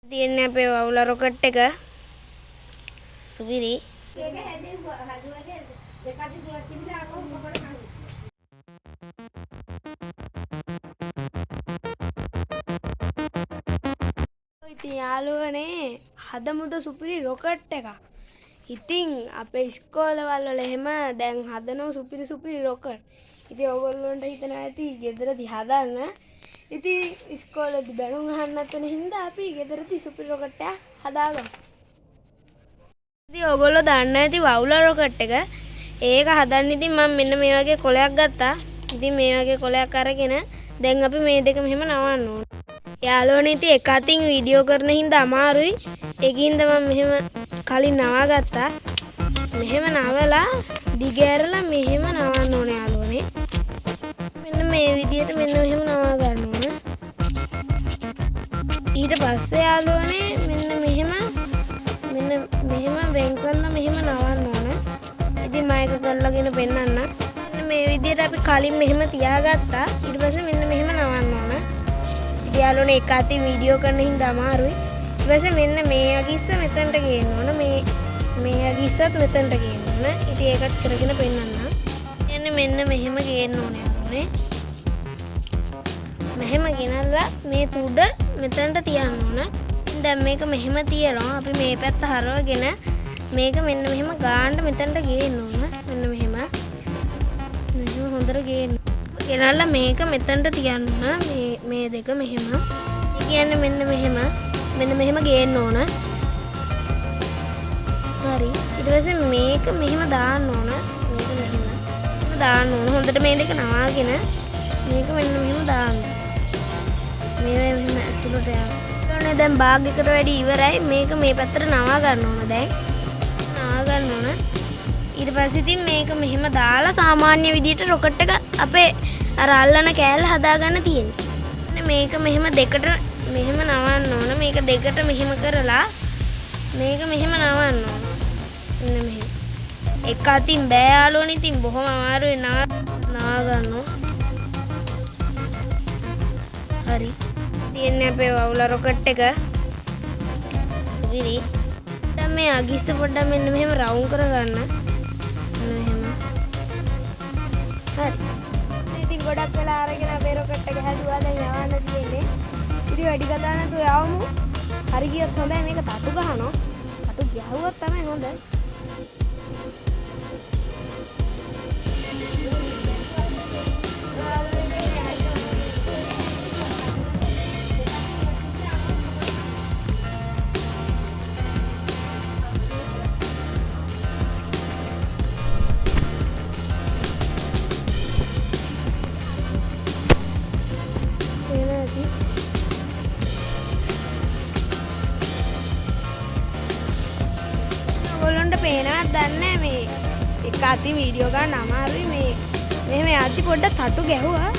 තියෙන්නේ අපේ වවුල රොකට් එක සුවිරි. ඉතින් යාළුවනේ හදමුද සුපිරි රොකට් එකක්. ඉතින් අපේ ඉස්කෝලවල වල එහෙම දැන් හදනවා සුපිරි රොකට්. ඉතින් ඔයගොල්ලන්ට හිතනවා ඇති ගෙදරදී හදන්න. ඉතින් ඉස්කෝලේදී බැනුම් අහන්නත් වෙන හින්දා අපි ගෙදරදී සුපිරි රොකට් එකක් හදාගමු. ඉතින් ඔයගොල්ලෝ දන්න ඇති වවුල රොකට් එක. ඒක හදන්න ඉතින් මම මෙන්න මේ වගේ කොලයක් ගත්තා. ඉතින් මේ වගේ කොලයක් අරගෙන දැන් අපි මේ දෙක මෙහෙම නවන්න ඕන. යාළුවනේ ඉතින් එක අතින් වීඩියෝ කරන හින්දා අමාරුයි. ඒකින්ද මම මෙහෙම කලින් නවා ගත්තා. මෙහෙම නවලා දිග ඇරලා මෙහෙම නවන්න ඕනේ යාළුවනේ. මෙන්න මේ විදිහට මෙන්න මෙහෙම නවා ගන්න ඕන. ඊට පස්සේ යාළුවනේ මෙන්න මෙහෙම වෙන් කරලා මෙහෙම නවන්න ඕන. ඉතින් මම ඒක කරලාගෙන පෙන්නන්න. මෙන්න මේ විදිහට අපි කලින් මෙහෙම තියාගත්තා. ඊට පස්සේ මෙන්න මෙහෙම නවන්න ඕන. ඉතින් යාළුවනේ එක අතින් වීඩියෝ කරන හින්දා අමාරුයි. ඊට පස්සේ මෙන්න මේ අගිස්ස මෙතනට ගේන්න ඕන. මේ අගිස්සත් මෙතනට ගේන්න ඕන. ඉතින් ඒකත් කරගෙන පෙන්නන්න. මෙන්න මෙහෙම ගේන්න ඕනේ යාළුවනේ. මෙහෙම ගෙනල්ලා මේ තුඩ මෙතනට තියන්න ඕන. දැන් මේක මෙහෙම තියනවා. අපි මේ පැත්ත හරවගෙන මේක මෙන්න මෙහෙම ගාන්න මෙතනට ගේන්න ඕන. මෙන්න මෙහෙම හොඳට ගේන්න. ගෙනල්ලා මේක මෙතනට තියන්න ඕන. මේ දෙක මෙහෙම. ඒ කියන්නේ මෙන්න මෙහෙම ගේන්න ඕන. හරි. ඊට පස්සේ මේක මෙහෙම දාන්න ඕන. මේක මෙහෙම දාන්න ඕන. හොඳට මේ දෙක නවාගෙන මේක මෙන්න මෙහෙම දාන්න. මේ මෙහෙම ඇතුළට යනවා. දැන් බාග් එකට වැඩි ඉවරයි. මේක මේ පැත්තට නවා ගන්න ඕන දැන්. නවා ගන්න ඕන. ඊට පස්සේ ඉතින් මේක මෙහෙම දාලා සාමාන්‍ය විදිහට රොකට් එක අපේ අර අල්ලන කෑල්ල හදාගන්න තියෙන්නේ. මේක මෙහෙම දෙකට මෙහෙම නවන්න ඕන. මේක දෙකට මෙහෙම කරලා මේක මෙහෙම නවන්න ඕන. මෙන්න මෙහෙම. එක අතින් බෑ යාළුවනේ. ඉතින් බොහොම අමාරුයි නවා ගන්න. හරි. තියෙන්නේ අපේ වවුල රොකට් එක සුවිරි. දැන් මේ අගිස්ස පොඩ්ඩක් මෙන්න මෙහෙම රවුම් කරගන්න. මෙහෙම. හරි. ඉතින් ගොඩක් වෙලා අරගෙන අපේ රොකට් එක හැදුවා. දැන් යවන්න තියෙන්නේ. ඉතින් වැඩි කතා නැතුව යවමු. හරි ගියොත් හොඳයි. මේක තටු ගහනවා. තටු ගහුවොත් තමයි හොඳ. ඔයගොල්ලන්ට පේනවද දන්නේ මේ එක අතින් වීඩියෝ ගන්න අමාරුයි. මේ මෙහෙම යද්දි පොඩ්ඩක් තටු ගැහුවා.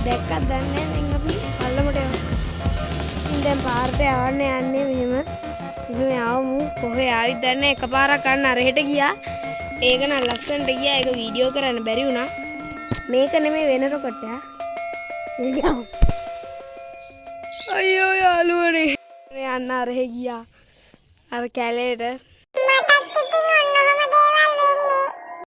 දැක්කත් දන්නේ නැහැ. දැන් අපි පල්ලමට යමු. දැන් පාරට යන්නේ මෙහෙම යවමු. කොහේ ආවිත් දන්නේ නැහැ. එකපාරක් අන්න අරහෙට ගියා. ඒක නම් ලස්සනට ගියා. ඒක වීඩියෝ කරන්න බැරි වුණා. මේක නෙමෙයි වෙන රොකට් එක. ඒක යමු. අයියෝ යාළුවනේ. යන්න අරහෙ ගියා. අර කැලේට